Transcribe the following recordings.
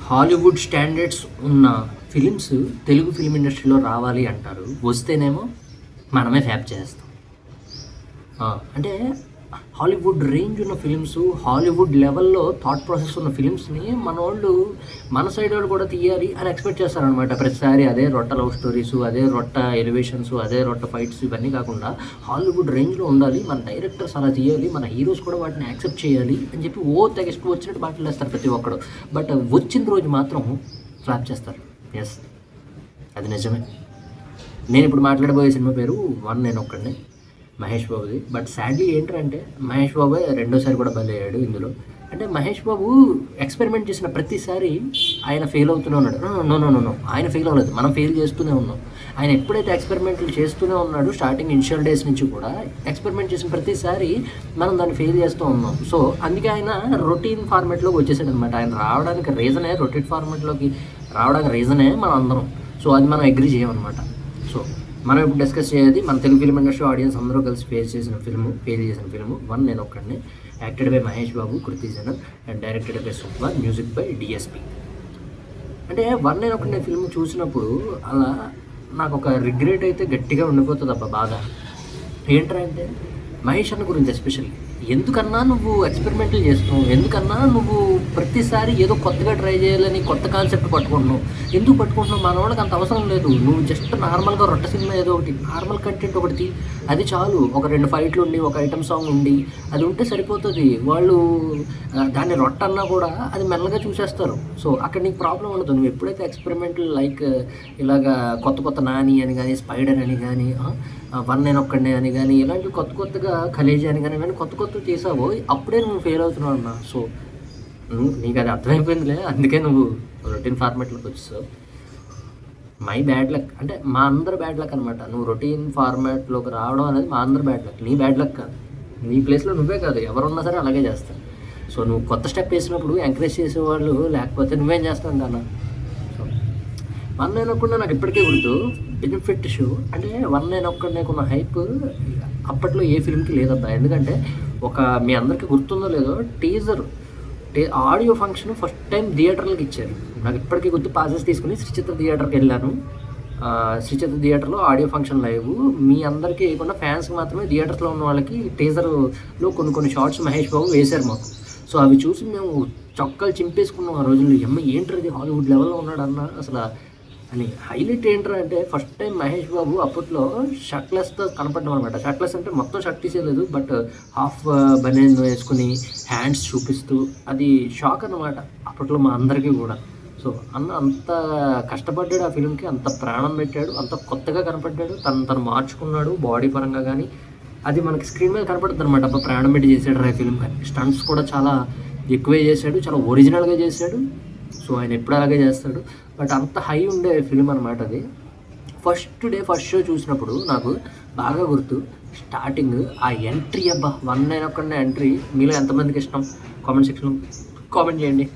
Hollywood standards ఉన్న films Telugu film ఇండస్ట్రీలో రావాలి అంటారు. వస్తేనేమో మనమే ఫ్యాప్ చేస్తాం. అంటే హాలీవుడ్ రేంజ్ ఉన్న ఫిలిమ్స్, హాలీవుడ్ లెవెల్లో థాట్ ప్రాసెస్ ఉన్న ఫిలిమ్స్ని మన సైడ్ వాళ్ళు కూడా తీయాలి అని ఎక్స్పెక్ట్ చేస్తారనమాట. ప్రతిసారి అదే రొట్ట లవ్ స్టోరీస్, అదే రొట్ట ఎలివేషన్స్, అదే రొట్ట ఫైట్స్ ఇవన్నీ కాకుండా హాలీవుడ్ రేంజ్లో ఉండాలి, మన డైరెక్టర్స్ అలా తీయాలి, మన హీరోస్ కూడా వాటిని యాక్సెప్ట్ చేయాలి అని చెప్పి తెగస్తూ వచ్చినట్టు మాట్లాడేస్తారు ప్రతి ఒక్కడు. బట్ వచ్చిన రోజు మాత్రం ఫ్లాప్ చేస్తారు. ఎస్, అది నిజమే. నేను ఇప్పుడు మాట్లాడబోయే సినిమా పేరు వన్ నేను ఒక్కడిని, మహేష్ బాబుది. బట్ సాడ్లీ ఏంటంటే మహేష్ బాబు రెండోసారి కూడా బలయ్యాడు ఇందులో. అంటే మహేష్ బాబు ఎక్స్పెరిమెంట్ చేసిన ప్రతిసారి ఆయన ఫెయిల్ అవుతూనే ఉన్నాడు. నో, ఆయన ఫెయిల్ అవ్వలేదు, మనం ఫెయిల్ చేస్తూనే ఉన్నాం. ఆయన ఎప్పుడైతే ఎక్స్పెరిమెంట్లు చేస్తూనే ఉన్నాడు, స్టార్టింగ్ ఇనిషియల్ డేస్ నుంచి కూడా ఎక్స్పెరిమెంట్ చేసిన ప్రతిసారి మనం దాన్ని ఫెయిల్ చేస్తూ ఉన్నాం. సో అందుకే ఆయన రొటీన్ ఫార్మాట్లోకి వచ్చేసాడు అనమాట. ఆయన రావడానికి రీజనే, రొటీన్ ఫార్మాట్లోకి రావడానికి రీజనే మనం అందరం. సో అది మనం అగ్రీ చేయమన్నమాట. సో మనం ఇప్పుడు డిస్కస్ చేయాలి మన తెలుగు ఫిల్మ్ ఇండస్ట్రీ ఆడియన్స్ అందరూ కలిసి ఫేల్ చేసిన film one Nenu Okkadini. Acted by Mahesh Babu, Kriti Sanon and directed by Sukumar, music by DSP. అంటే వన్ నేను ఒక్కడిని ఫిల్మ్ చూసినప్పుడు అలా నాకు ఒక రిగ్రెట్ అయితే గట్టిగా ఉండిపోతుంది అబ్బా బాధ. ఏంటంటే మహేష్ అన్న గురించి ఎస్పెషల్లీ ఎందుకన్నా నువ్వు ఎక్స్పెరిమెంట్లు చేస్తున్నావు, ఎందుకన్నా నువ్వు ప్రతిసారి ఏదో కొత్తగా ట్రై చేయాలని కొత్త కాన్సెప్ట్ పట్టుకుంటున్నావు, ఎందుకు పట్టుకుంటున్నావు? మన వాళ్ళకి అంత అవసరం లేదు. నువ్వు జస్ట్ నార్మల్గా రొట్ట సినిమా ఏదో ఒకటి నార్మల్ కంటెంట్ ఒకటి అది చాలు. ఒక 2 ఫైట్లు ఉండి, ఒక ఐటమ్ సాంగ్ ఉండి అది ఉంటే సరిపోతుంది. వాళ్ళు దాన్ని రొట్ట అన్నా కూడా అది మెల్లగా చూసేస్తారు. సో అక్కడ నీకు ప్రాబ్లం ఉండదు. నువ్వు ఎప్పుడైతే ఎక్స్పెరిమెంట్లు లైక్ ఇలాగా కొత్త నాని అని కానీ, స్పైడర్ అని కానీ, వన్ నేను ఒక్కడే అని కానీ, ఇలాంటివి కొత్తగా కలేజీ అని కానీ ఇవన్నీ కొత్త చేసావో అప్పుడే నువ్వు ఫెయిల్ అవుతున్నావు అన్న. సో నీకు అది అర్థమైపోయిందిలే, అందుకే నువ్వు రొటీన్ ఫార్మాట్లోకి వచ్చేసావు. మై బ్యాడ్ లక్, అంటే మా అందరు బ్యాడ్ లక్ అనమాట. నువ్వు రొటీన్ ఫార్మాట్లోకి రావడం అనేది మా అందరు బ్యాడ్ లక్, నీ బ్యాడ్ లక్ కాదు. నీ ప్లేస్లో నువ్వే కాదు, ఎవరున్నా సరే అలాగే చేస్తావు. సో నువ్వు కొత్త స్టెప్ వేసినప్పుడు ఎంకరేజ్ చేసేవాళ్ళు లేకపోతే నువ్వేం చేస్తావు అన్న. సో వన్ నేను ఒక్కడే నాకు ఇప్పటికే గుర్తు బెనిఫిట్ షో. అంటే వన్ నేను ఒక్కడే ఉన్న హైప్ అప్పట్లో ఏ ఫిల్మ్కి లేదబ్బా. ఎందుకంటే మీ అందరికీ గుర్తుందో లేదో ఆడియో ఫంక్షన్ ఫస్ట్ టైం థియేటర్లకు ఇచ్చారు. నాకు ఇప్పటికీ గుర్తు. పాసెస్ తీసుకుని శ్రీచిత్ర థియేటర్కి వెళ్ళాను. శ్రీచిత్ర థియేటర్లో ఆడియో ఫంక్షన్ లైవ్. మీ అందరికీ వేయకుండా ఫ్యాన్స్కి మాత్రమే, థియేటర్స్లో ఉన్న వాళ్ళకి టీజర్లో కొన్ని షార్ట్స్ మహేష్ బాబు వేశారు మాకు. సో అవి చూసి మేము చొక్కాలు చింపేసుకున్నాం ఆ రోజుల్లో. ఏంటది హాలీవుడ్ లెవెల్లో ఉన్నాడన్న అసలు అని. హైలైట్ ఏంటంటే ఫస్ట్ టైం మహేష్ బాబు అప్పట్లో షర్ట్లెస్తో కనపడడం అనమాట. షర్ట్లెస్ అంటే మొత్తం షర్ట్ తీసేయలేదు, బట్ హాఫ్ బనీన్ వేసుకుని హ్యాండ్స్ చూపిస్తూ, అది షాక్ అనమాట అప్పట్లో మా అందరికీ కూడా. సో అంత కష్టపడ్డాడు ఆ ఫిల్మ్కి, అంత ప్రాణం పెట్టాడు, అంత కొత్తగా కనపడ్డాడు, తను మార్చుకున్నాడు బాడీ పరంగా కానీ. అది మనకి స్క్రీన్ మీద కనపడుతుంది అనమాట. అప్పుడు ప్రాణం పెట్టి చేశాడు ఆ ఫిల్మ్. స్టంట్స్ కూడా చాలా ఎక్కువే చేశాడు, చాలా ఒరిజినల్గా చేశాడు. సో ఆయన ఎప్పుడు అలాగే చేస్తాడు. బట్ అంత హై ఉండే ఫిల్మ్ అనమాట అది. ఫస్ట్ షో చూసినప్పుడు నాకు బాగా గుర్తు, స్టార్టింగ్ ఆ ఎంట్రీ, అబ్బా వన్ నేను ఒక్కడే ఎంట్రీ. మీలో ఎంతమందికి ఇష్టం కామెంట్ సెక్షన్లో కామెంట్ చేయండి.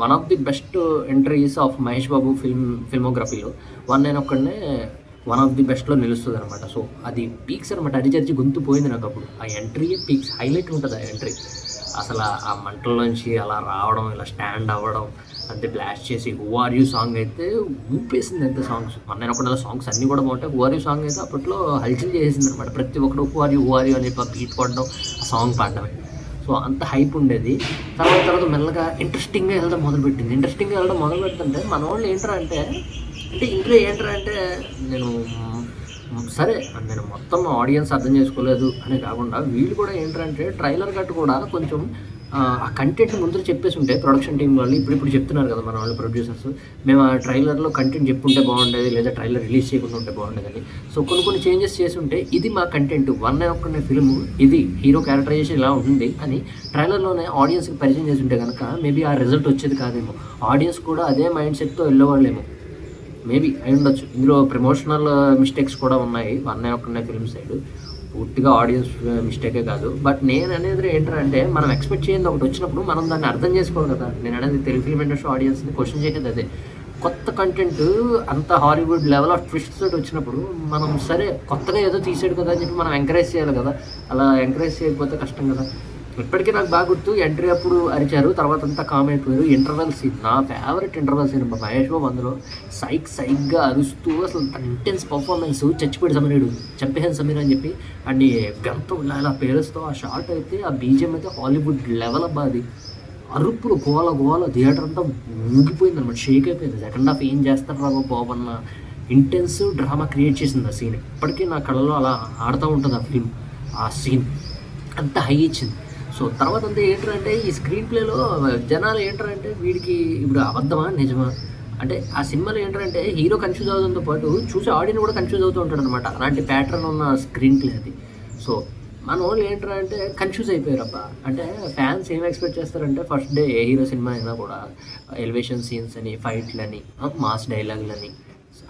One of the best entries of Mahesh Babu ఫిల్మోగ్రఫీలో one Nenu Okkade one of the బెస్ట్లో నిలుస్తుంది అనమాట. సో అది పీక్స్ అనమాట. అరిచరిచి గొంతు పోయింది నాకు అప్పుడు. ఆ ఎంట్రీ పీక్స్, హైలైట్ ఉంటుంది ఆ ఎంట్రీ. అసలు ఆ మంటల్లోంచి అలా రావడం, ఇలా స్టాండ్ అవ్వడం, అంతే బ్లాస్ట్ చేసి హూ ఆర్ యూ సాంగ్ అయితే ఊపేసింది. అంతే సాంగ్స్ మన ఒకటి సాంగ్స్ అన్నీ కూడా బాగుంటాయి. హూ ఆర్ యూ సాంగ్ అయితే అప్పట్లో హల్చల్ చేసేసింది అనమాట. ప్రతి ఒక్కరు హూ ఆర్ యూ అని బీట్ కొట్టడం, ఆ సాంగ్ పాడడమే. సో అంత హైప్ ఉండేది. తర్వాత మెల్లగా ఇంట్రెస్టింగ్గా వెళ్ళడం మొదలుపెడుతుంటే మన వాళ్ళు ఏంటంటే ఇంట్లో ఏంటంటే నేను మొత్తం ఆడియన్స్ అర్థం చేసుకోలేదు అని కాకుండా వీళ్ళు కూడా ఏంటంటే ట్రైలర్ కట్టు కూడా కొంచెం ఆ కంటెంట్ ముందు చెప్పేసి ఉంటే ప్రొడక్షన్ టీం వాళ్ళు ఇప్పుడు చెప్తున్నారు కదా మన వాళ్ళు ప్రొడ్యూసర్స్, మేము ఆ ట్రైలర్లో కంటెంట్ చెప్పుంటే బాగుండేది, లేదా ట్రైలర్ రిలీజ్ చేయకుండా ఉంటే బాగుండేదని. సో కొన్ని చేంజెస్ చేసి ఉంటే ఇది మా కంటెంట్, వన్ ఒక్కనే ఫిల్మ్ ఇది, హీరో క్యారెక్టరైజేషన్ ఇలా ఉంటుంది అని ట్రైలర్లోనే ఆడియన్స్కి పరిచయం చేసి ఉంటే కనుక మేబీ ఆ రిజల్ట్ వచ్చేది కాదేమో. ఆడియన్స్ కూడా అదే మైండ్ సెట్తో వెళ్ళేవాళ్ళేమో, మేబీ అయి ఉండొచ్చు. ఇందులో ప్రమోషనల్ మిస్టేక్స్ కూడా ఉన్నాయి వన్ ఒక్కనే ఫిల్మ్ సైడ్, పూర్తిగా ఆడియన్స్ మిస్టేకే కాదు. బట్ నేను అనేది ఏంటంటే మనం ఎక్స్పెక్ట్ చేయండి ఒకటి వచ్చినప్పుడు మనం దాన్ని అర్థం చేసుకోవాలి కదా. నేను అనేది తెలుగు ఫిల్మ్ ఇండస్ట్రీ ఆడియన్స్ని క్వశ్చన్ చేసేది అదే. కొత్త కంటెంట్ అంత హాలీవుడ్ లెవెల్ ఆఫ్ ట్విస్ట్స్ తోటి వచ్చినప్పుడు మనం సరే కొత్తగా ఏదో తీసాడు కదా అని చెప్పి మనం ఎంకరేజ్ చేయాలి కదా. అలా ఎంకరేజ్ చేయకపోతే కష్టం కదా. ఇప్పటికీ నాకు బాగా గుర్తు, ఎంట్రీ అప్పుడు అరిచారు, తర్వాత అంతా కామ్ అయిపోయారు. ఇంటర్వెల్ సీన్ నా favourite interval scene. Mahesh Babu అందులో సైగ్గా అరుస్తూ అసలు ఇంటెన్స్ పర్ఫార్మెన్స్, చచ్చిపోయాడు సమీరుడు, చంపేసాను సమీర్ అని చెప్పి అన్ని గంతో ఇలా పేరుస్తూ ఆ షార్ట్ అయితే, ఆ బీజిఎం అయితే హాలీవుడ్ లెవెల్ అబ్బా. అది అరుపులు, గోల థియేటర్ అంతా ఊగిపోయింది అనమాట, షేక్ అయిపోయింది. సెకండ్ హాఫ్ ఏం చేస్తారు రాబో బాబు అన్న ఇంటెన్స్ డ్రామా క్రియేట్ చేసింది ఆ సీన్. ఇప్పటికీ నా కళ్ళలో అలా ఆడుతూ ఉంటుంది ఆ ఫిల్మ్. ఆ సీన్ అంత హై ఇచ్చింది. సో తర్వాత అంతా ఏంటంటే ఈ స్క్రీన్ ప్లేలో జనాలు ఏంటంటే వీడికి ఇప్పుడు అబద్ధమా నిజమా అంటే, ఆ సినిమాలో ఏంటంటే హీరో కన్ఫ్యూజ్ అవడంతో పాటు చూసే ఆడియన్స్ కూడా కన్ఫ్యూజ్ అవుతూ ఉంటాడు అనమాట. అలాంటి ప్యాటర్న్ ఉన్న స్క్రీన్ ప్లే అది. సో మన వాళ్ళు ఏంటంటే కన్ఫ్యూజ్ అయిపోయారు అబ్బా. అంటే ఫ్యాన్స్ ఏం ఎక్స్పెక్ట్ చేస్తారంటే ఫస్ట్ డే ఏ హీరో సినిమా అయినా కూడా ఎలివేషన్ సీన్స్ అని, ఫైట్లని, మాస్ డైలాగులని,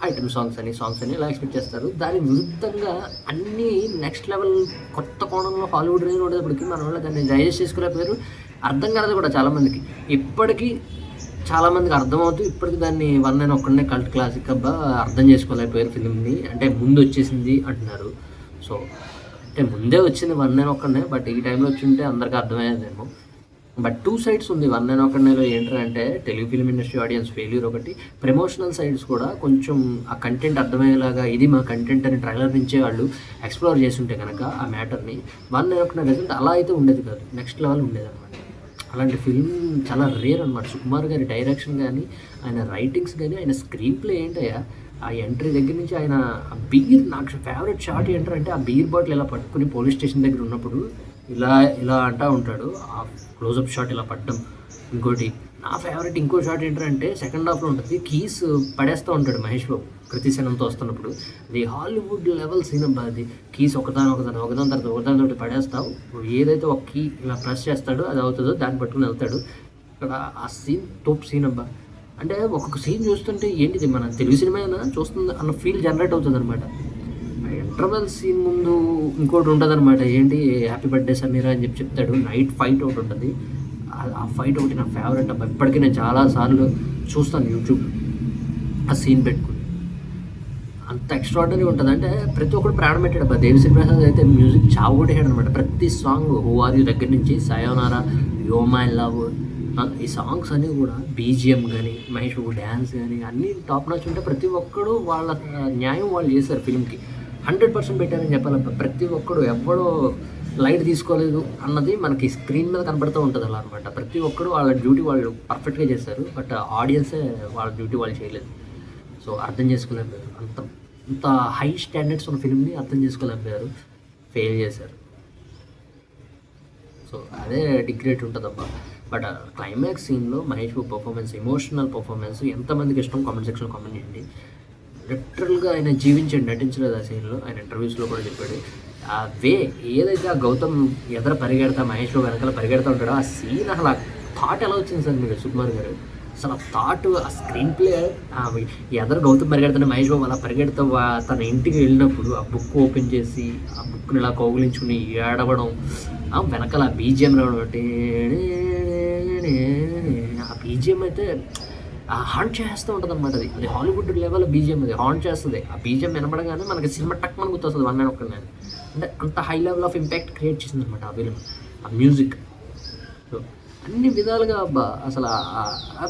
ఐటమ్ సాంగ్స్ అని ఇలా ఎక్స్పెక్ట్ చేస్తారు. దాని విరుద్ధంగా అన్నీ నెక్స్ట్ లెవెల్ కొత్త కోణంలో హాలీవుడ్ రేంజ్ ఉండేటప్పటికి మన వాళ్ళు దాన్ని డైజెస్ట్ చేసుకోలేకపోయారు. అర్థం కాదు కూడా చాలామందికి. ఇప్పటికీ చాలామందికి అర్థమవుతూ ఇప్పటికి దాన్ని వన్ అండ్ ఒక్కడనే కల్ట్ క్లాసిక్ అబ్బా అర్థం చేసుకోలేకపోయారు ఫిలింని. అంటే ముందు వచ్చేసింది అంటున్నారు. సో అంటే ముందే వచ్చింది వన్ అండ్ ఒక్కడనే, బట్ ఈ టైంలో వచ్చి ఉంటే అందరికీ అర్థమయ్యేదేమో. బట్ టూ సైడ్స్ ఉంది వన్ అండ్ ఒకటిలో. ఏంటంటే Telugu film industry audience failure ఒకటి, ప్రమోషనల్ సైడ్స్ కూడా కొంచెం ఆ కంటెంట్ అర్థమయ్యేలాగా ఇది మా కంటెంట్ అని ట్రైలర్ నుంచే వాళ్ళు ఎక్స్ప్లోర్ చేస్తుంటే కనుక ఆ మ్యాటర్ని వన్ అండ్ ఒకటి రిజల్ట్ అలా అయితే ఉండేది కాదు, నెక్స్ట్ లెవెల్ ఉండేది అనమాట. అలాంటి ఫిల్మ్ చాలా రేర్ అనమాట. సుకుమార్ గారి డైరెక్షన్ కానీ, ఆయన రైటింగ్స్ కానీ, ఆయన స్క్రీన్ ప్లే ఏంటయ్యా. ఆ ఎంట్రీ దగ్గర నుంచి ఆయన ఆ బీర్, నాకు ఫేవరెట్ షాట్ ఏంటంటే ఆ బీర్ బాటిల్ ఇలా పట్టుకుని పోలీస్ స్టేషన్ దగ్గర ఉన్నప్పుడు ఇలా అంటూ ఉంటాడు. ఆ క్లోజప్ షాట్ ఇలా పట్టడం. ఇంకోటి నా ఫేవరెట్ ఇంకో షాట్ ఏంటంటే సెకండ్ హాఫ్లో ఉంటుంది, కీస్ పడేస్తూ ఉంటాడు మహేష్ బాబు కృతిసేనంతో వస్తున్నప్పుడు. అది హాలీవుడ్ లెవెల్ సీన్ అబ్బా. అది కీస్ ఒకదాని తర్వాత ఒకదానితోటి పడేస్తావు. ఏదైతే ఒక కీ ఇలా ప్రెస్ చేస్తాడో అది అవుతుందో దాన్ని పట్టుకుని వెళ్తాడు. ఇక్కడ ఆ సీన్ తోపు సీన్ అబ్బా. అంటే ఒక్కొక్క సీన్ చూస్తుంటే ఏంటిది మన తెలుగు సినిమా అయినా చూస్తుంది అన్న ఫీల్ జనరేట్ అవుతుంది అనమాట. ఇంటర్వెల్ సీన్ ముందు ఇంకోటి ఉంటుంది అనమాట, ఏంటి హ్యాపీ బర్త్డే సమీరా అని చెప్తాడు. నైట్ ఫైట్ ఒకటి ఉంటుంది. ఆ ఫైట్ ఒకటి నా ఫేవరెట్ అబ్బా. ఇప్పటికీ నేను చాలాసార్లు చూస్తాను యూట్యూబ్ ఆ సీన్ పెట్టుకుని. అంత ఎక్స్ట్రాడనరీ ఉంటుంది. అంటే ప్రతి ఒక్కరు ప్రాణం పెట్టాడు అబ్బా. దేవిశ్రీ ప్రసాద్ అయితే మ్యూజిక్ చావగొట్టేయాడు అనమాట. ప్రతి సాంగ్ హూ ఆర్ యూ దగ్గర నుంచి సయోనారా, యో మై లవ్, ఈ సాంగ్స్ అన్నీ కూడా బీజిఎం కానీ, మహేష్ బాబు డ్యాన్స్ కానీ అన్నీ టాప్ నాచ్ ఉంటే ప్రతి ఒక్కడు వాళ్ళ న్యాయం వాళ్ళు చేశారు ఫిల్మ్కి. 100% పెట్టారని చెప్పాలబ్బా. ప్రతి ఒక్కడు ఎవడో లైట్ తీసుకోలేదు అన్నది మనకి స్క్రీన్ మీద కనపడుతూ ఉంటుంది అలా అనమాట. ప్రతి ఒక్కడు వాళ్ళ డ్యూటీ వాళ్ళు పర్ఫెక్ట్గా చేశారు. బట్ ఆడియన్సే వాళ్ళ డ్యూటీ వాళ్ళు చేయలేదు. సో అర్థం చేసుకోలేకపోయారు. అంత హై స్టాండర్డ్స్ ఉన్న ఫిల్మ్ని అర్థం చేసుకోలేకపోయారు, ఫెయిల్ చేశారు. సో అదే డిగ్రేట్ ఉంటుందబ్బా. బట్ క్లైమాక్స్ సీన్లో Mahesh Babu performance, emotional performance ఎంతమందికి ఇష్టం కామెంట్ సెక్షన్లో కామెంట్ చేయండి. లిటరల్గా ఆయన జీవించాడు, నటించలేదు ఆ సీన్లో. ఆయన ఇంటర్వ్యూస్లో కూడా చెప్పాడు. ఆ వే ఏదైతే ఆ గౌతమ్ ఎదర పరిగెడతా, మహేష్ బాబు వెనకాల పరిగెడతా ఉంటాడో ఆ సీన్, అసలు ఆ థాట్ ఎలా వచ్చింది సార్ మీరు సుకుమార్ గారు? అసలు ఆ థాట్, ఆ స్క్రీన్ ప్లే, ఎదరు గౌతమ్ పరిగెడుతుంటే మహేష్ బాబు అలా పరిగెడుతూ తన ఇంటికి వెళ్ళినప్పుడు ఆ బుక్ ఓపెన్ చేసి ఆ బుక్ని ఇలా కౌగిలించుకుని ఏడవడం, వెనకాల ఆ బీజిఎం రావడం, ఆ బీజిఎం అయితే హాంట్ చేస్తూ ఉంటుంది అనమాట. అది హాలీవుడ్ లెవెల్ బీజిఎం, అది హాంట్ చేస్తుంది. ఆ బీజిఎం వినపడగానే మనకి సినిమా టక్ మనకు గుర్తొస్తుంది వన్ అండ్ ఒక్కనే. అంటే అంత high level of impact create చేసింది అనమాట ఆ ఫిల్మ్, ఆ మ్యూజిక్. సో అన్ని విధాలుగా అబ్బా. అసలు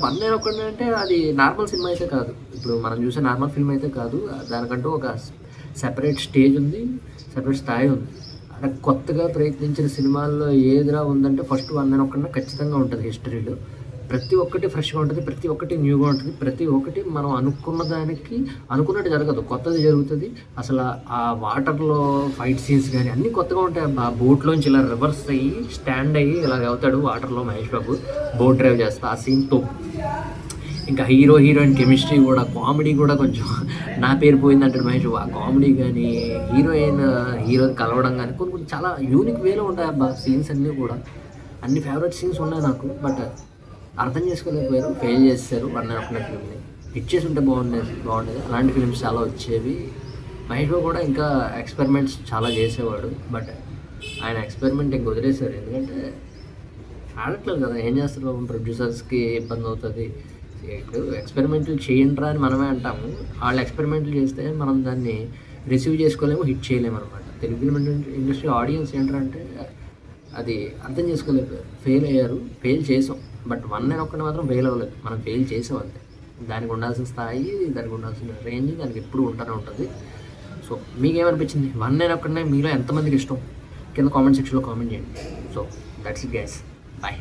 వన్ అండ్ ఒక్కనే అంటే అది నార్మల్ సినిమా అయితే కాదు, ఇప్పుడు మనం చూసే నార్మల్ ఫిల్మ్ అయితే కాదు. దానికంటూ ఒక సెపరేట్ స్టేజ్ ఉంది, సెపరేట్ స్థాయి ఉంది. అంటే కొత్తగా ప్రయత్నించిన సినిమాల్లో ఏదిరా ఉందంటే ఫస్ట్ వన్ అండ్ ఒక్కనే ఖచ్చితంగా ఉంటుంది హిస్టరీలో. ప్రతి ఒక్కటి ఫ్రెష్గా ఉంటుంది, ప్రతి ఒక్కటి న్యూగా ఉంటుంది, ప్రతి ఒక్కటి మనం అనుకున్న దానికి అనుకున్నట్టు జరగదు, కొత్తది జరుగుతుంది. అసలు ఆ వాటర్లో ఫైట్ సీన్స్ కానీ అన్నీ కొత్తగా ఉంటాయి. ఆ బోట్లోంచి ఇలా రివర్స్ అయ్యి స్టాండ్ అయ్యి ఇలాగ అవుతాడు వాటర్లో మహేష్ బాబు, బోట్ డ్రైవ్ చేస్తా, ఆ సీన్తో. ఇంకా హీరోయిన్ కెమిస్ట్రీ కూడా, కామెడీ కూడా కొంచెం నా పేరు పోయిందంటాడు మహేష్ బాబు. ఆ కామెడీ కానీ, హీరోని కలవడం కానీ కొన్ని చాలా యూనిక్ వేలో ఉంటాయి అబ్బా సీన్స్ అన్నీ కూడా. అన్ని ఫేవరెట్ సీన్స్ ఉన్నాయి నాకు. బట్ అర్థం చేసుకోలేకపోయారు, ఫెయిల్ చేస్తారు వన్ అండ్ ఒక్క ఫిల్మ్ని. ఇచ్చేసి ఉంటే బాగుండేది. అలాంటి ఫిల్మ్స్ చాలా వచ్చేవి. మహేష్ బాబు కూడా ఇంకా ఎక్స్పెరిమెంట్స్ చాలా చేసేవాడు. బట్ ఆయన ఎక్స్పెరిమెంట్ ఇంక వదిలేశారు. ఎందుకంటే ఆడట్లేదు కదా, ఏం చేస్తారు బాబు, ప్రొడ్యూసర్స్కి ఇబ్బంది అవుతుంది. ఇప్పుడు ఎక్స్పెరిమెంట్లు చేయండిరా అని మనమే అంటాము, వాళ్ళు ఎక్స్పెరిమెంట్లు చేస్తే మనం దాన్ని రిసీవ్ చేసుకోలేము, హిట్ చేయలేము అనమాట. తెలుగు ఫిల్మ్ ఇండస్ట్రీ ఆడియన్స్ ఏంటంటే అది అర్థం చేసుకోలేదు, ఫెయిల్ అయ్యారు, ఫెయిల్ చేసాం. బట్ వన్ నేను ఒక్కడిని మాత్రం ఫెయిల్ అవ్వలేదు, మనం ఫెయిల్ చేసాం అంతే. దానికి ఉండాల్సిన స్థాయి, దానికి ఉండాల్సిన రేంజ్ దానికి ఎప్పుడు ఉంటూనే ఉంటుంది. సో మీకేమనిపించింది వన్ నేను ఒక్కడనే మీలో ఎంతమందికి ఇష్టం కింద కామెంట్ సెక్షన్లో కామెంట్ చేయండి. So that's it guys, bye.